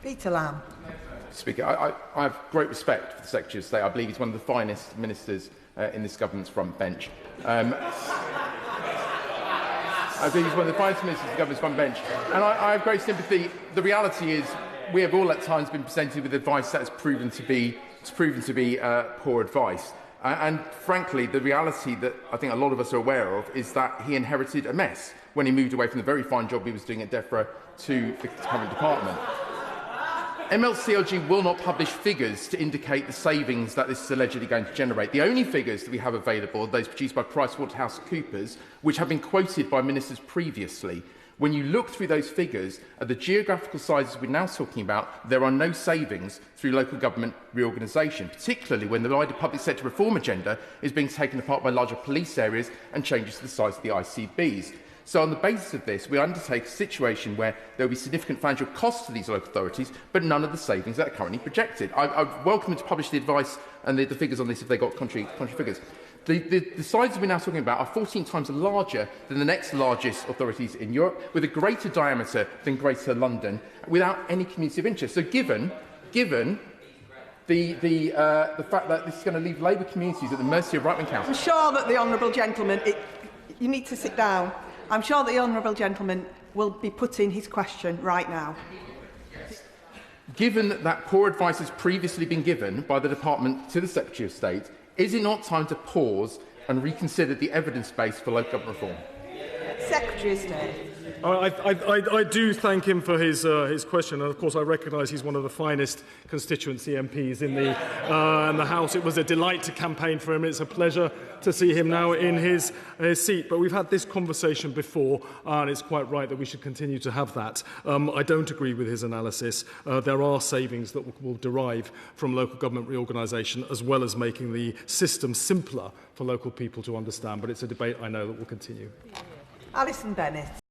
Peter Lamb. Speaker, I have great respect for the Secretary of State. I believe he's one of the finest ministers in this government's front bench. I believe he's one of the finest ministers in the government's front bench. And I have great sympathy. The reality is we have all at times been presented with advice that has proven to be poor advice. And frankly, the reality that I think a lot of us are aware of is that he inherited a mess when he moved away from the very fine job he was doing at DEFRA to the current department. MLCLG will not publish figures to indicate the savings that this is allegedly going to generate. The only figures that we have available are those produced by PricewaterhouseCoopers, which have been quoted by ministers previously. When you look through those figures, at the geographical sizes we're now talking about, there are no savings through local government reorganisation, particularly when the wider public sector reform agenda is being taken apart by larger police areas and changes to the size of the ICBs. So on the basis of this, we undertake a situation where there will be significant financial costs to these local authorities, but none of the savings that are currently projected. I welcome them to publish the advice and the figures on this if they got contrary figures. The sizes we're now talking about are 14 times larger than the next largest authorities in Europe, with a greater diameter than Greater London, without any community of interest. So given the fact that this is going to leave Labour communities at the mercy of right-wing councils. I'm sure that the honourable gentleman, you need to sit down. I'm sure the honourable gentleman will be putting his question right now. Given that poor advice has previously been given by the Department to the Secretary of State, is it not time to pause and reconsider the evidence base for local government reform? Secretary of State. I do thank him for his question, and of course I recognise he's one of the finest constituency MPs in the House. It was a delight to campaign for him. It's a pleasure to see him now in his seat. But we've had this conversation before, and it's quite right that we should continue to have that. I don't agree with his analysis. There are savings that will derive from local government reorganisation, as well as making the system simpler for local people to understand. But it's a debate I know that will continue. Alison Bennett.